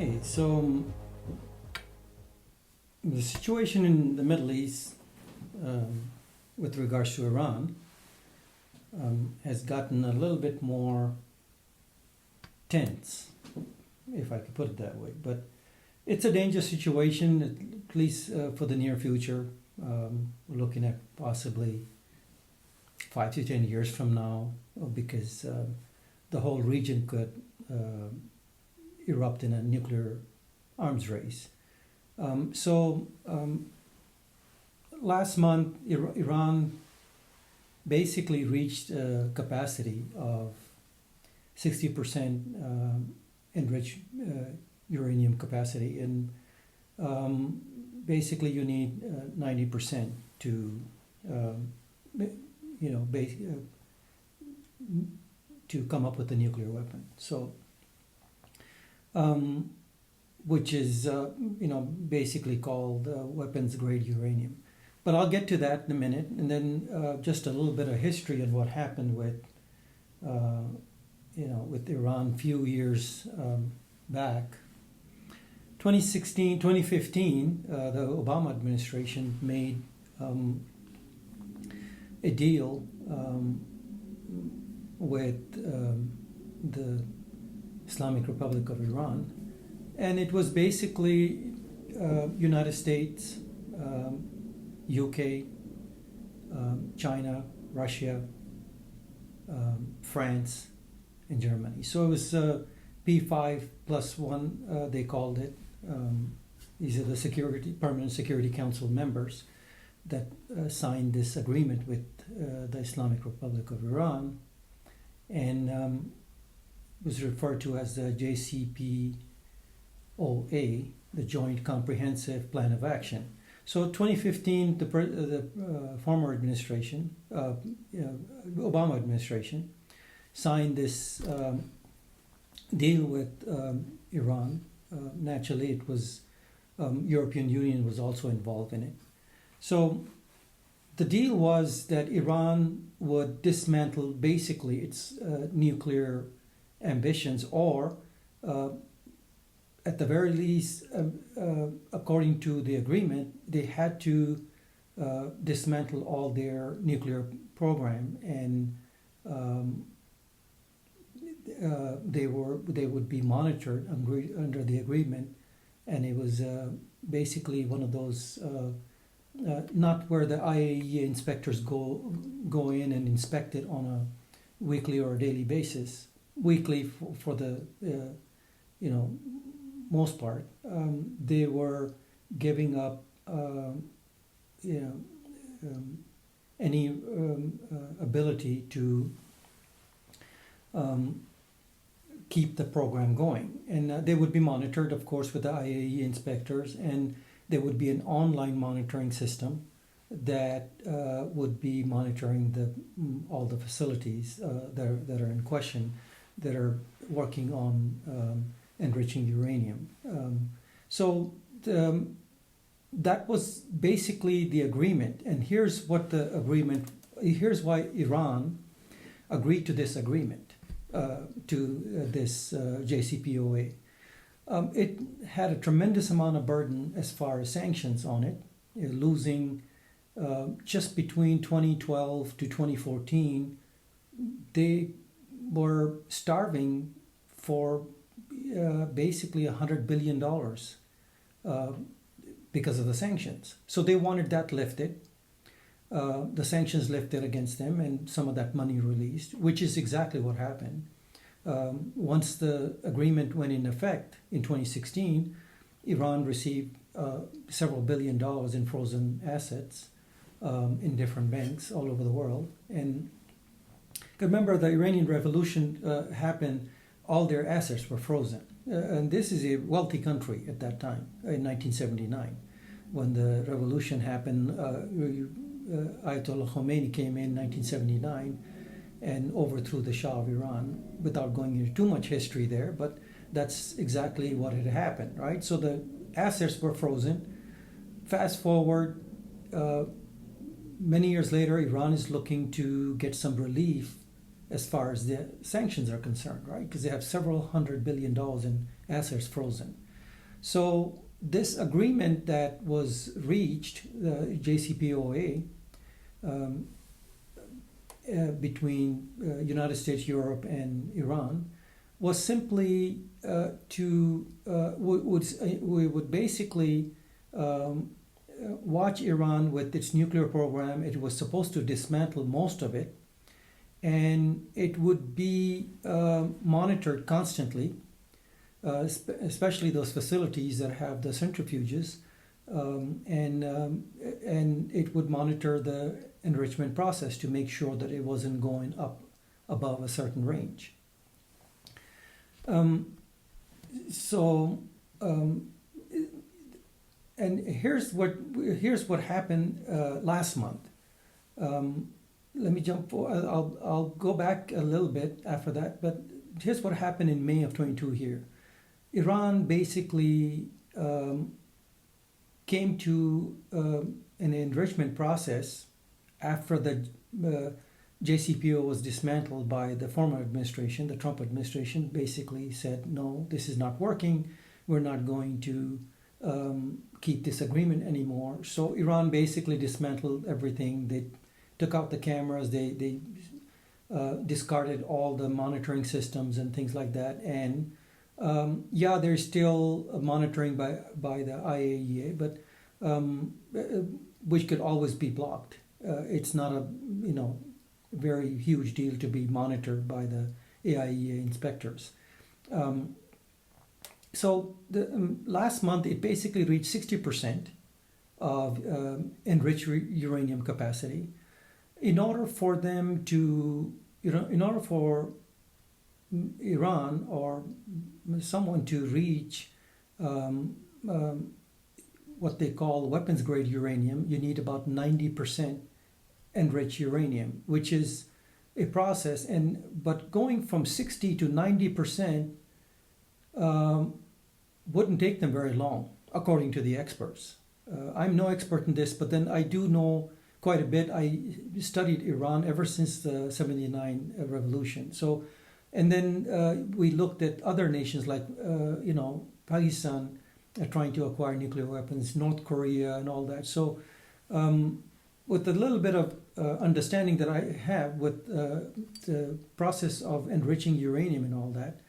Okay, so the situation in the Middle East with regards to Iran has gotten a little bit more tense, if I could put it that way. But it's a dangerous situation, at least for the near future. We're looking at possibly 5 to 10 years from now, because the whole region could erupt in a nuclear arms race. Last month, Iran basically reached a capacity of 60% enriched uranium capacity, and basically you need 90% to, to come up with a nuclear weapon. So, which is basically called weapons-grade uranium. But I'll get to that in a minute, and then just a little bit of history on what happened with Iran a few years back. 2015, the Obama administration made a deal with the Islamic Republic of Iran, and it was basically United States, UK, China, Russia, France, and Germany. So it was P5+1, they called it. These are the Permanent Security Council members that signed this agreement with the Islamic Republic of Iran, and was referred to as the JCPOA, the Joint Comprehensive Plan of Action. So 2015, the former administration, Obama administration, signed this deal with Iran. Naturally, it was European Union was also involved in it. So the deal was that Iran would dismantle basically its nuclear ambitions, or at the very least, according to the agreement, they had to dismantle all their nuclear program, and they would be monitored under the agreement, and it was basically one of those not where the IAEA inspectors go in and inspect it on a weekly or daily basis. Weekly for the most part, they were giving up any ability to keep the program going, and they would be monitored, of course, with the IAEA inspectors, and there would be an online monitoring system that would be monitoring all the facilities that are in question, that are working on enriching uranium. That was basically the agreement, and here's why Iran agreed to this agreement, to this JCPOA. It had a tremendous amount of burden as far as sanctions on it, losing just between 2012 to 2014, they were starving for basically $100 billion because of the sanctions. So they wanted that lifted, the sanctions lifted against them, and some of that money released, which is exactly what happened. Once the agreement went in effect in 2016, Iran received several $1 billion in frozen assets in different banks all over the world. And remember, the Iranian Revolution happened, all their assets were frozen. And this is a wealthy country at that time, in 1979. When the revolution happened, Ayatollah Khomeini came in 1979 and overthrew the Shah of Iran, without going into too much history there, but that's exactly what had happened, right? So the assets were frozen. Fast forward, many years later, Iran is looking to get some relief as far as the sanctions are concerned, right? Because they have several $100 billion in assets frozen. So this agreement that was reached, the JCPOA, between United States, Europe, and Iran, was simply we would basically watch Iran with its nuclear program. It was supposed to dismantle most of it, and it would be monitored constantly, especially those facilities that have the centrifuges, and it would monitor the enrichment process to make sure that it wasn't going up above a certain range. And here's what happened last month. Let me jump. I'll go back a little bit after that, but here's what happened in May of 22 here. Iran basically came to an enrichment process after the JCPO was dismantled by the former administration. The Trump administration basically said, no, this is not working. We're not going to keep this agreement anymore. So Iran basically dismantled everything. They took out the cameras. They discarded all the monitoring systems and things like that. And there's still monitoring by the IAEA, but which could always be blocked. It's not a very huge deal to be monitored by the IAEA inspectors. So last month it basically reached 60% of enriched uranium capacity. In order for them to, in order for Iran or someone to reach what they call weapons grade uranium, you need about 90% enriched uranium, which is a process. But going from 60 to 90% wouldn't take them very long, according to the experts. I'm no expert in this, but then I do know quite a bit. I studied Iran ever since the 79 revolution. So, and then we looked at other nations like, Pakistan trying to acquire nuclear weapons, North Korea and all that. So with a little bit of understanding that I have with the process of enriching uranium and all that,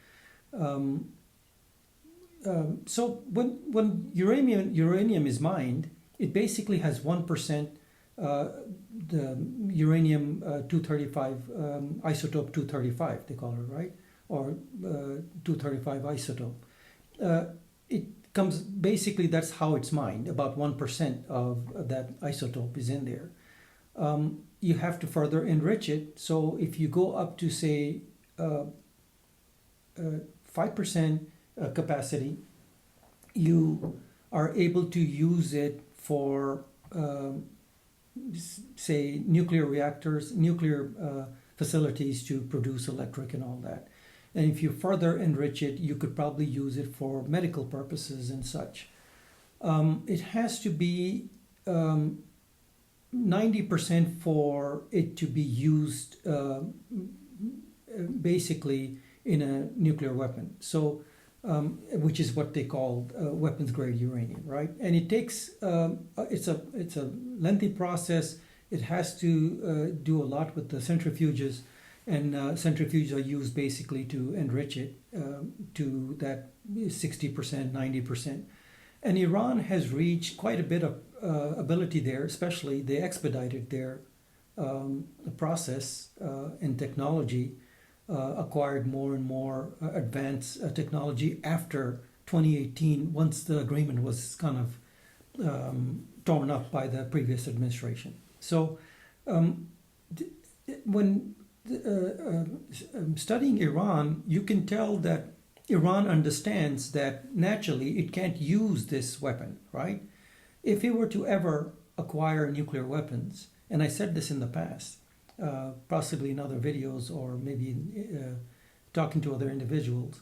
so when uranium is mined, it basically has 1% the uranium 235 isotope 235 they call it, right, or 235 isotope. It comes basically, that's how it's mined. About 1% of that isotope is in there. You have to further enrich it. So if you go up to say 5% capacity, you are able to use it for say nuclear reactors, nuclear facilities to produce electric and all that. And if you further enrich it, you could probably use it for medical purposes and such. It has to be 90% for it to be used basically in a nuclear weapon. So, which is what they call weapons grade uranium, right? And it takes it's a lengthy process. It has to do a lot with the centrifuges, and centrifuges are used basically to enrich it to that 60%, 90%. And Iran has reached quite a bit of ability there, especially they expedited their process and technology, acquired more and more advanced technology after 2018, once the agreement was kind of torn up by the previous administration. So when studying Iran, you can tell that Iran understands that naturally it can't use this weapon, right? If it were to ever acquire nuclear weapons, and I said this in the past, possibly in other videos or maybe talking to other individuals,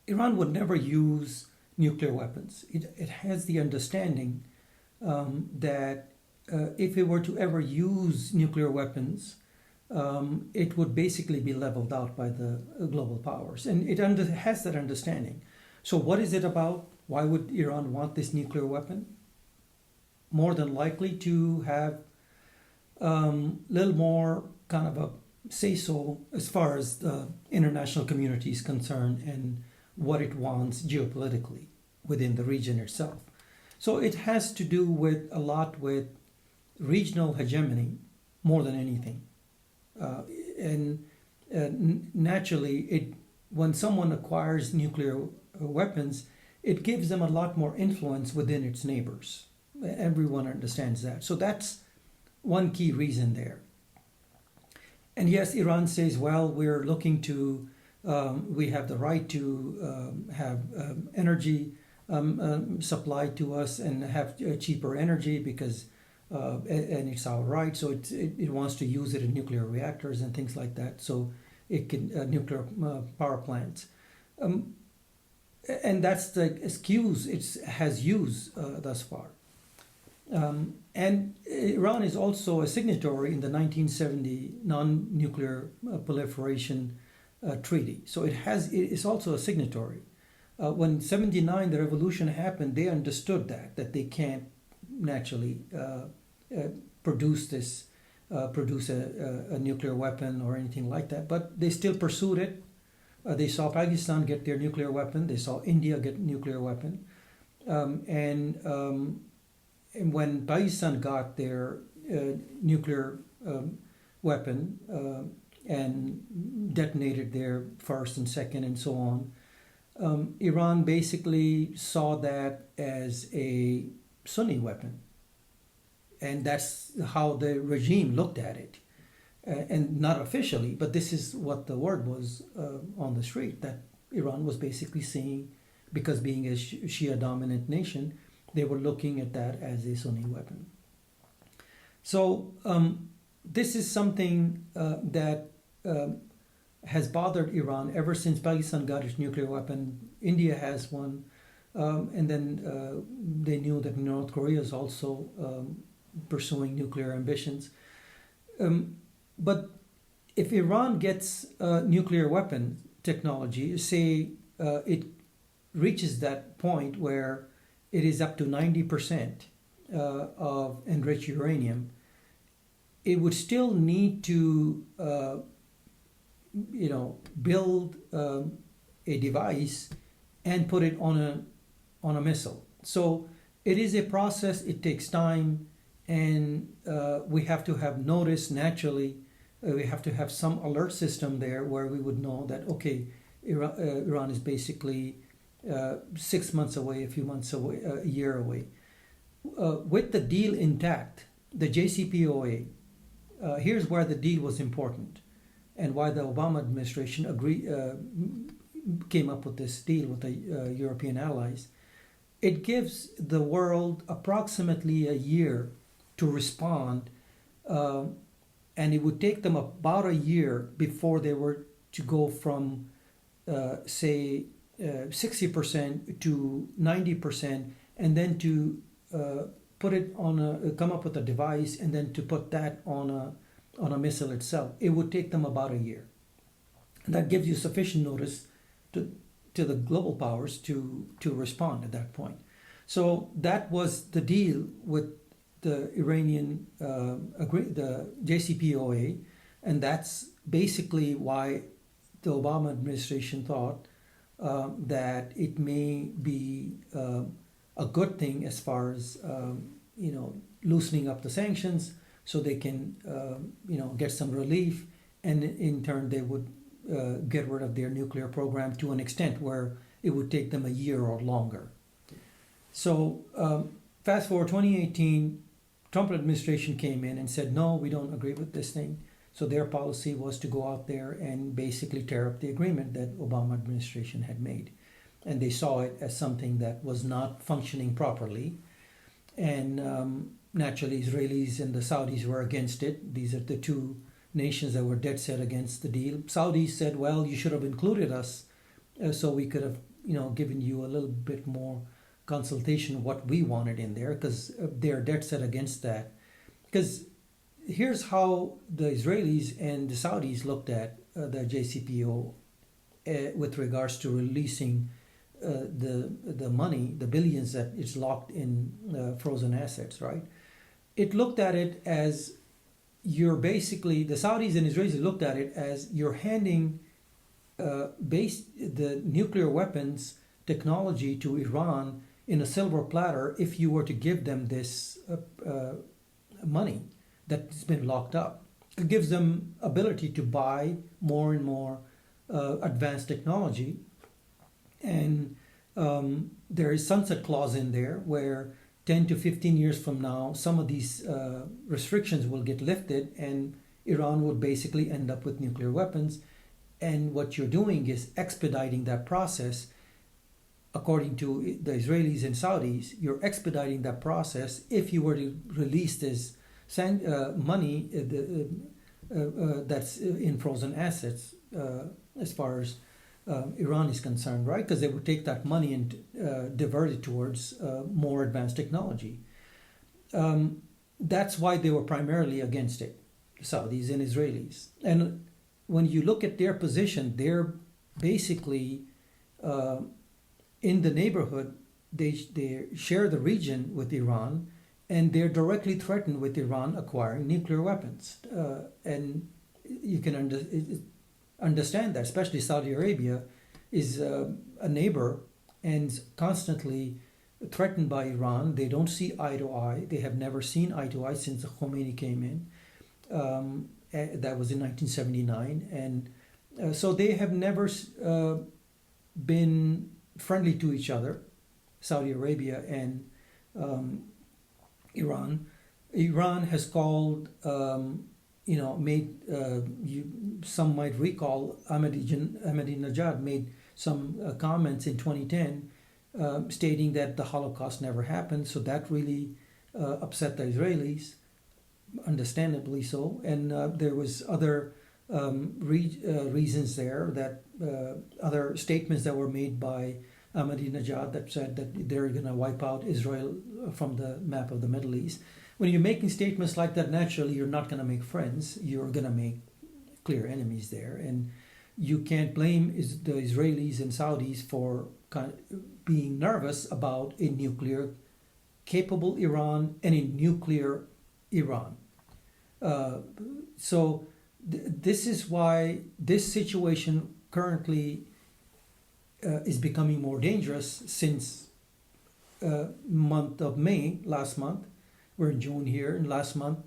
Iran would never use nuclear weapons. It has the understanding that if it were to ever use nuclear weapons, it would basically be leveled out by the global powers. And it has that understanding. So what is it about? Why would Iran want this nuclear weapon? More than likely to have little more kind of a say-so as far as the international community is concerned and what it wants geopolitically within the region itself. So it has to do with a lot with regional hegemony more than anything. And naturally, when someone acquires nuclear weapons, it gives them a lot more influence within its neighbors. Everyone understands that. So that's one key reason there. And yes, Iran says, well, we're looking to, we have the right to have energy supplied to us and have cheaper energy because, and it's our right. So it wants to use it in nuclear reactors and things like that. So it can, nuclear power plants. And that's the excuse it has used thus far. And Iran is also a signatory in the 1970 non-nuclear proliferation treaty. So it's also a signatory. When 79 the revolution happened, they understood that they can't naturally produce a nuclear weapon or anything like that, but they still pursued it. They saw Pakistan get their nuclear weapon. They saw India get a nuclear weapon. And when Pakistan got their nuclear weapon and detonated their first and second and so on, Iran basically saw that as a Sunni weapon. And that's how the regime looked at it. And not officially, but this is what the word was on the street, that Iran was basically seeing, because being a Shia-dominant nation, they were looking at that as a Sunni weapon. So this is something that has bothered Iran ever since Pakistan got its nuclear weapon. India has one, and then they knew that North Korea is also pursuing nuclear ambitions. But if Iran gets nuclear weapon technology, say it reaches that point where it is up to 90% of enriched uranium, it would still need to, build a device and put it on a missile. So it is a process. It takes time, and we have to have notice naturally. We have to have some alert system there where we would know that, okay, Iran is basically 6 months away, a few months away, a year away. With the deal intact, the JCPOA, here's where the deal was important and why the Obama administration came up with this deal with the European allies. It gives the world approximately a year to respond, and it would take them about a year before they were to go from, say, 60% to 90%, and then to put it on come up with a device, and then to put that on a missile itself. It would take them about a year. And that gives you sufficient notice to the global powers to respond at that point. So that was the deal with the Iranian the JCPOA, and that's basically why the Obama administration thought that it may be a good thing as far as loosening up the sanctions, so they can get some relief, and in turn they would get rid of their nuclear program to an extent where it would take them a year or longer. So fast forward 2018, Trump administration came in and said, no, we don't agree with this thing. So their policy was to go out there and basically tear up the agreement that Obama administration had made. And they saw it as something that was not functioning properly. And naturally, Israelis and the Saudis were against it. These are the two nations that were dead set against the deal. Saudis said, well, you should have included us so we could have given you a little bit more consultation of what we wanted in there, because they're dead set against that. Because here's how the Israelis and the Saudis looked at the JCPO with regards to releasing the money, the billions that is locked in frozen assets, right? It looked at it as you're basically, the Saudis and Israelis looked at it as you're handing the nuclear weapons technology to Iran in a silver platter if you were to give them this money that's been locked up. It gives them ability to buy more and more advanced technology. And there is sunset clause in there where 10 to 15 years from now, some of these restrictions will get lifted and Iran would basically end up with nuclear weapons. And what you're doing is expediting that process. According to the Israelis and Saudis, you're expediting that process if you were to release this money that's in frozen assets as far as Iran is concerned, right? Because they would take that money and divert it towards more advanced technology. That's why they were primarily against it, Saudis and Israelis. And when you look at their position, they're basically in the neighborhood. They share the region with Iran, and they're directly threatened with Iran acquiring nuclear weapons. And you can understand that, especially Saudi Arabia is a neighbor and constantly threatened by Iran. They don't see eye to eye. They have never seen eye to eye since Khomeini came in. That was in 1979. And so they have never been friendly to each other, Saudi Arabia and Iran. Iran has called, some might recall Ahmadinejad made some comments in 2010 stating that the Holocaust never happened. So that really upset the Israelis, understandably so. And there was other reasons there, that other statements that were made by Ahmadinejad that said that they're going to wipe out Israel from the map of the Middle East. When you're making statements like that, naturally you're not going to make friends. You're going to make clear enemies there. And you can't blame the Israelis and Saudis for being nervous about a nuclear capable Iran and a nuclear Iran. So this is why this situation currently is becoming more dangerous since month of May, last month. We're in June here, and last month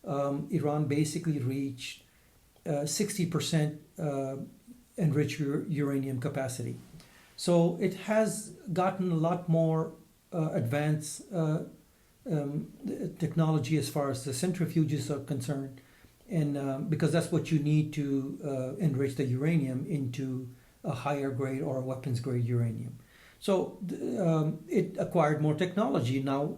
Iran basically reached 60% enriched uranium capacity. So it has gotten a lot more advanced technology as far as the centrifuges are concerned, and because that's what you need to enrich the uranium into a higher grade or weapons grade uranium. So it acquired more technology. Now,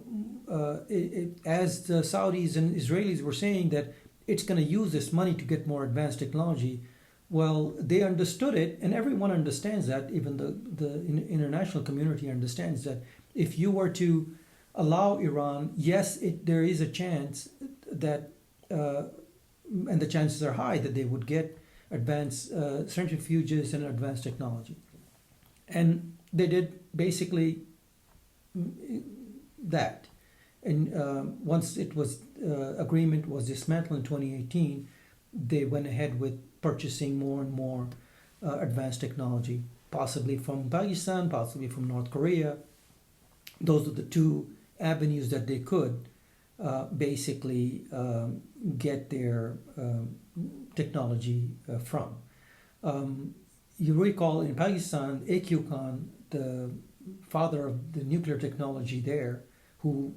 as the Saudis and Israelis were saying that it's going to use this money to get more advanced technology, well, they understood it, and everyone understands that. Even the international community understands that if you were to allow Iran, yes, there is a chance that, and the chances are high, that they would get advanced centrifuges and advanced technology. And they did basically that. And once it was agreement was dismantled in 2018, they went ahead with purchasing more and more advanced technology, possibly from Pakistan, possibly from North Korea. Those are the two avenues that they could basically get their technology from. You recall in Pakistan, A.Q. Khan, the father of the nuclear technology there, who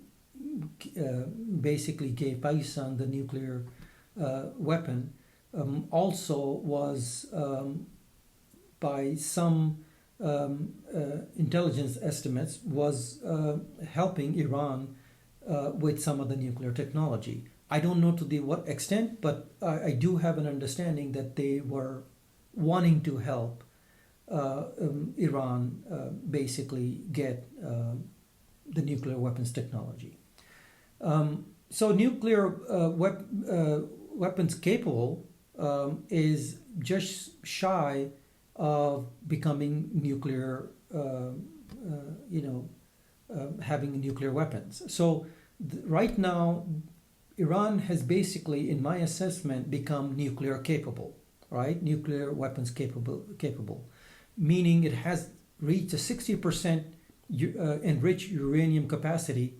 basically gave Pakistan the nuclear weapon, also was, by some intelligence estimates, was helping Iran with some of the nuclear technology. I don't know to what extent, but I do have an understanding that they were wanting to help Iran basically get the nuclear weapons technology. So nuclear weapons capable is just shy of becoming nuclear having nuclear weapons. So right now, Iran has basically, in my assessment, become nuclear capable, right? Nuclear weapons capable, meaning it has reached a 60% enriched uranium capacity,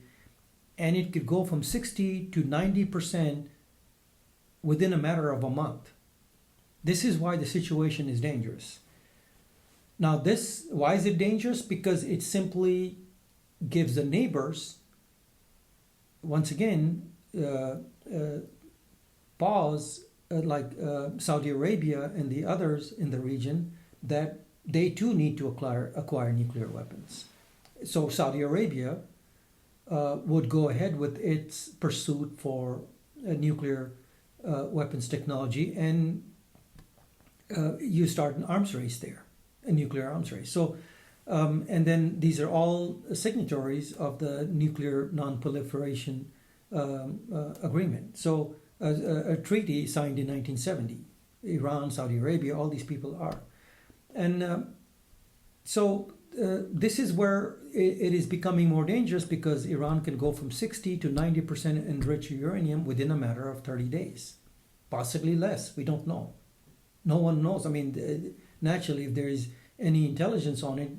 and it could go from 60 to 90% within a matter of a month. This is why the situation is dangerous. Now, why is it dangerous? Because it simply gives the neighbors, once again, pause, like Saudi Arabia and the others in the region, that they too need to acquire nuclear weapons. So Saudi Arabia would go ahead with its pursuit for nuclear weapons technology, and you start an arms race there, a nuclear arms race. So, and then these are all signatories of the Nuclear Non-Proliferation Agreement. So, a treaty signed in 1970. Iran, Saudi Arabia, all these people are. And this is where it is becoming more dangerous, because Iran can go from 60 to 90% enriched uranium within a matter of 30 days. Possibly less, we don't know. No one knows. I mean, naturally, if there is any intelligence on it,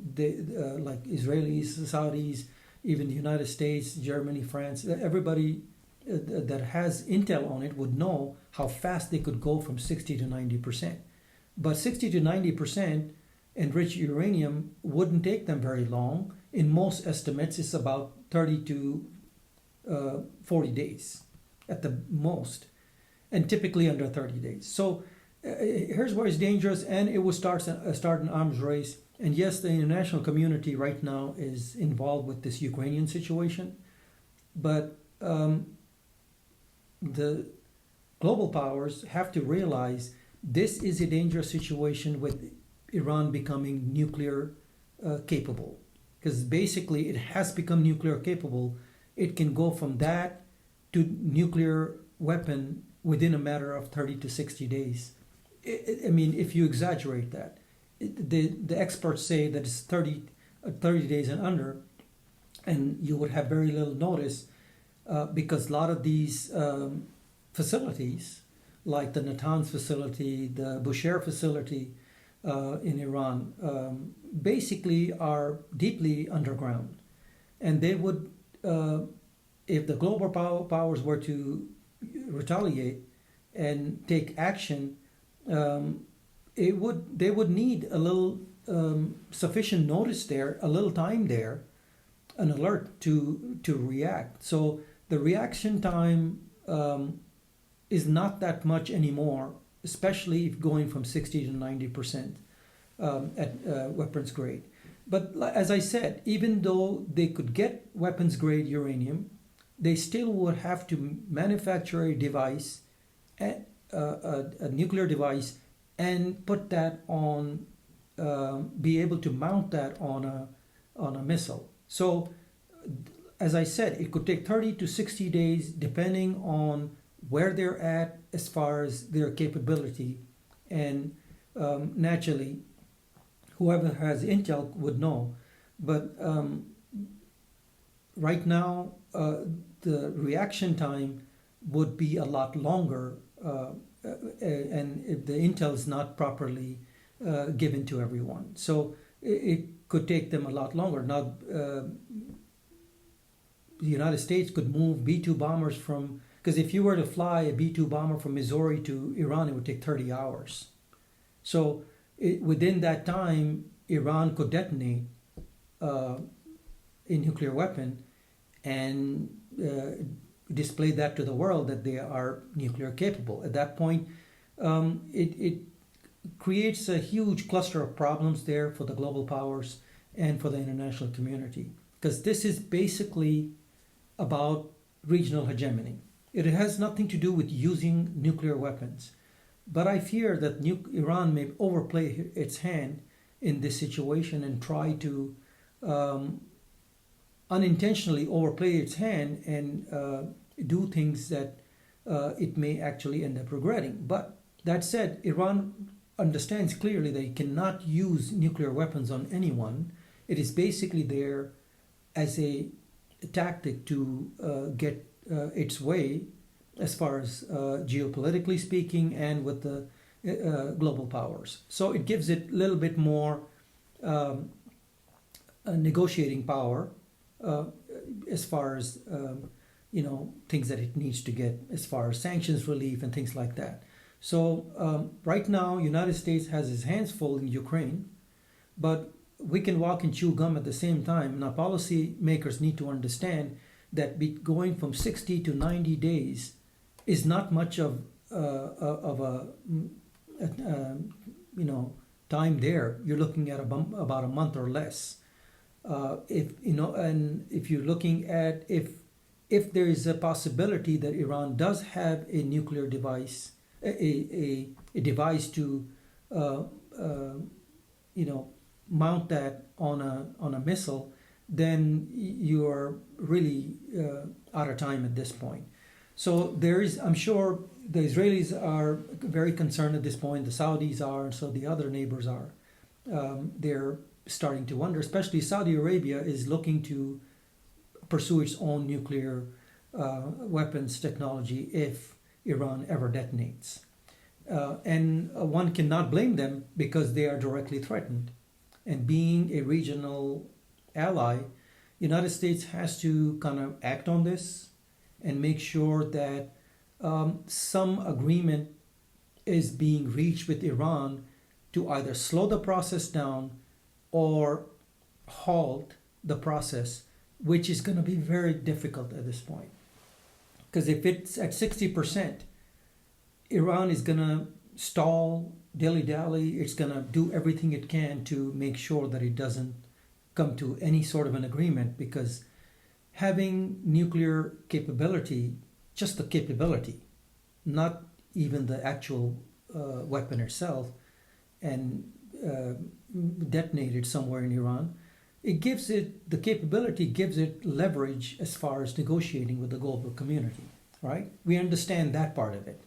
like Israelis, Saudis, even the United States, Germany, France, everybody that has intel on it would know how fast they could go from 60 to 90%. But 60 to 90% enriched uranium wouldn't take them very long. In most estimates, it's about 30 to 40 days at the most, and typically under 30 days. So here's where it's dangerous, and it will start an arms race. And yes, the international community right now is involved with this Ukrainian situation, but the global powers have to realize this is a dangerous situation with Iran becoming nuclear capable, because basically it has become nuclear capable. It can go from that to nuclear weapon within a matter of 30 to 60 days. I mean, if you exaggerate that, the experts say that it's 30 days and under, and you would have very little notice because a lot of these facilities, like the Natanz facility, the Bushehr facility in Iran, basically are deeply underground. And they would, if the global powers were to retaliate and take action, they would need a little sufficient notice there, a little time there, an alert to react. So the reaction time is not that much anymore, especially if going from 60 to 90% at weapons grade. But as I said, even though they could get weapons grade uranium, they still would have to manufacture a device, a nuclear device, and put that on, be able to mount that on a missile. So, as I said, it could take 30 to 60 days depending on where they're at as far as their capability, and naturally, whoever has intel would know. But right now, the reaction time would be a lot longer, and if the intel is not properly given to everyone. So it could take them a lot longer. Now, the United States could move B-2 bombers from, because if you were to fly a B-2 bomber from Missouri to Iran, it would take 30 hours. So within that time, Iran could detonate a nuclear weapon and display that to the world that they are nuclear capable. At that point, it creates a huge cluster of problems there for the global powers and for the international community, because this is basically about regional hegemony. It has nothing to do with using nuclear weapons. But I fear that Iran may overplay its hand in this situation and try to unintentionally overplay its hand and do things that it may actually end up regretting. But that said, Iran understands clearly that it cannot use nuclear weapons on anyone. It is basically there as a tactic to get its way as far as geopolitically speaking and with the global powers. So it gives it a little bit more negotiating power as far as things that it needs to get as far as sanctions relief and things like that. So right now, United States has its hands full in Ukraine, but we can walk and chew gum at the same time. Now, policy makers need to understand that going from 60 to 90 days is not much of a time there. You're looking at about a month or less. If you're looking at if there is a possibility that Iran does have a nuclear device, a device to mount that on a missile, then you are really out of time at this point. So I'm sure the Israelis are very concerned at this point. The Saudis are, and so the other neighbors are. They're starting to wonder, especially Saudi Arabia is looking to pursue its own nuclear weapons technology if Iran ever detonates. And one cannot blame them because they are directly threatened. And being a regional ally, United States has to kind of act on this and make sure that some agreement is being reached with Iran to either slow the process down or halt the process, which is going to be very difficult at this point. Because if it's at 60%, Iran is going to stall, dilly-dally. It's going to do everything it can to make sure that it doesn't come to any sort of an agreement, because having nuclear capability, just the capability, not even the actual weapon itself, and detonated somewhere in Iran, the capability gives it leverage as far as negotiating with the global community, right? We understand that part of it.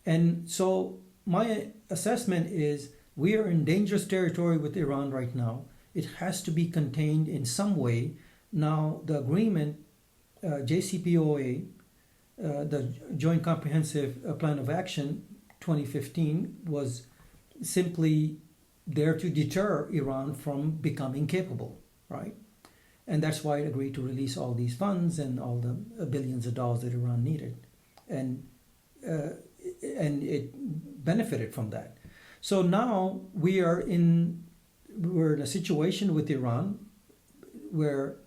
And so my assessment is we are in dangerous territory with Iran right now. It has to be contained in some way. Now, the agreement, JCPOA, the Joint Comprehensive Plan of Action 2015, was simply there to deter Iran from becoming capable, right? And that's why it agreed to release all these funds and all the billions of dollars that Iran needed. And it benefited from that. So now we're in a situation with Iran where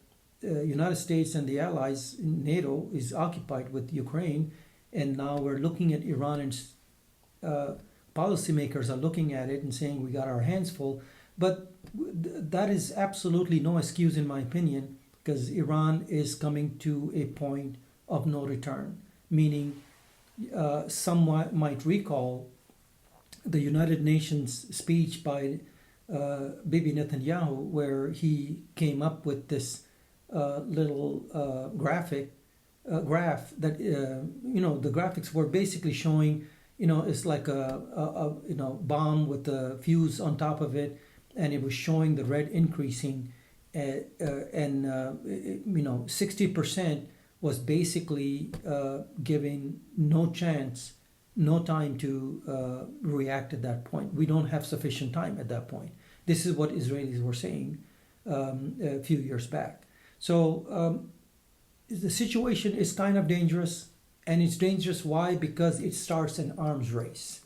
United States and the allies in NATO is occupied with Ukraine, and now we're looking at Iran, and policymakers are looking at it and saying we got our hands full. But that is absolutely no excuse, in my opinion, because Iran is coming to a point of no return, meaning some might recall the United Nations speech by Bibi Netanyahu, where he came up with this little graph that the graphics were basically showing it's like a bomb with a fuse on top of it, and it was showing the red increasing, and 60% was basically giving no chance, no time to react at that point. We don't have sufficient time at that point. This is what Israelis were saying a few years back. So the situation is kind of dangerous, and it's dangerous. Why? Because it starts an arms race.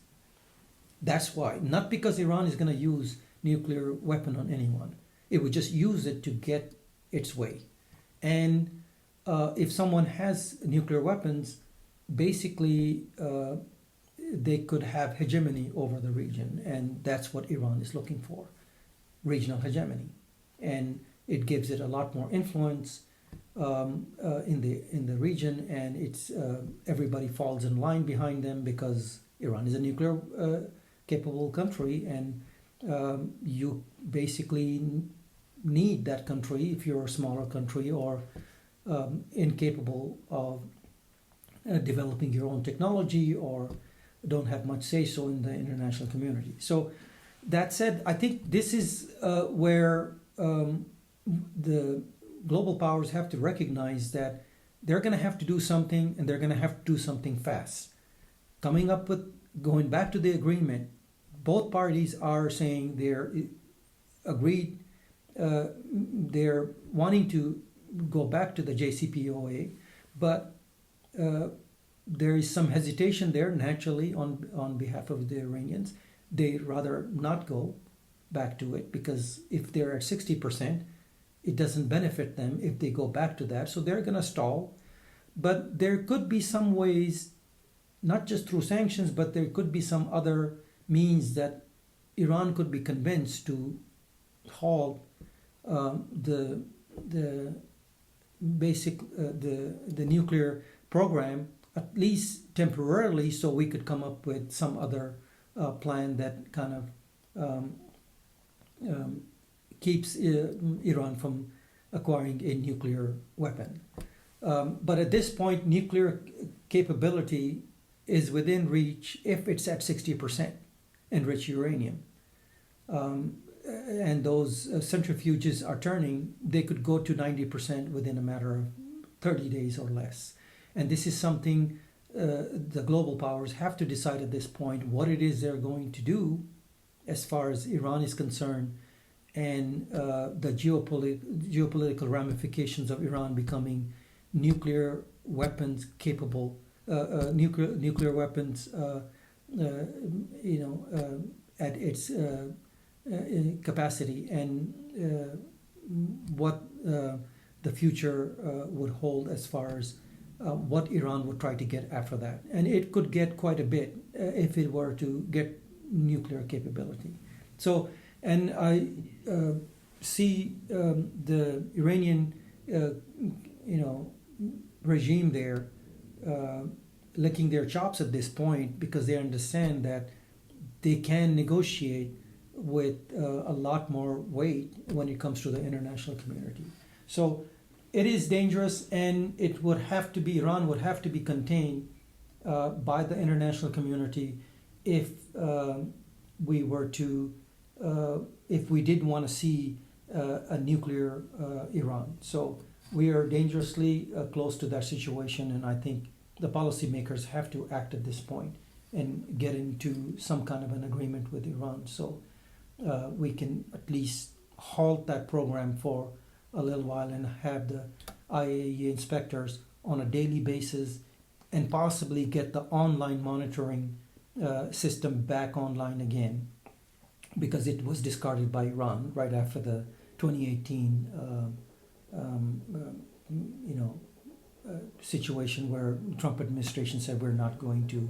That's why. Not because Iran is going to use nuclear weapon on anyone. It would just use it to get its way. And if someone has nuclear weapons, basically they could have hegemony over the region, and that's what Iran is looking for, regional hegemony. And it gives it a lot more influence in the region, and it's everybody falls in line behind them because Iran is a nuclear capable country, and you basically need that country if you're a smaller country or incapable of developing your own technology or don't have much say-so in the international community. So that said, I think this is where the global powers have to recognize that they're going to have to do something, and they're going to have to do something fast. Going back to the agreement, both parties are saying they're agreed, they're wanting to go back to the JCPOA, but there is some hesitation there naturally on behalf of the Iranians. They'd rather not go back to it, because if they're at 60%, it doesn't benefit them if they go back to that. So they're going to stall. But there could be some ways, not just through sanctions, but there could be some other means that Iran could be convinced to halt the nuclear program, at least temporarily, so we could come up with some other plan that kind of keeps Iran from acquiring a nuclear weapon. But at this point, nuclear capability is within reach if it's at 60% enriched uranium. And those centrifuges are turning, they could go to 90% within a matter of 30 days or less. And this is something the global powers have to decide at this point what it is they're going to do as far as Iran is concerned, and the geopolitical ramifications of Iran becoming nuclear weapons capable, nuclear weapons, at its capacity, and what the future would hold as far as what Iran would try to get after that. And it could get quite a bit if it were to get nuclear capability. So, and I see the Iranian, regime there licking their chops at this point, because they understand that they can negotiate with a lot more weight when it comes to the international community. So it is dangerous, and it would have to be, Iran would have to be contained by the international community if we were to, if we did want to see a nuclear Iran. So we are dangerously close to that situation, and I think the policymakers have to act at this point and get into some kind of an agreement with Iran, so we can at least halt that program for a little while and have the IAEA inspectors on a daily basis, and possibly get the online monitoring system back online again, because it was discarded by Iran right after the 2018 situation where Trump administration said we're not going to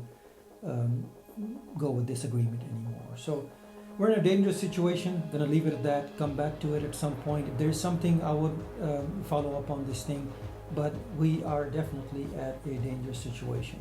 go with this agreement anymore. So we're in a dangerous situation. Gonna leave it at that. Come back to it at some point. If there's something, I would follow up on this thing, but we are definitely at a dangerous situation.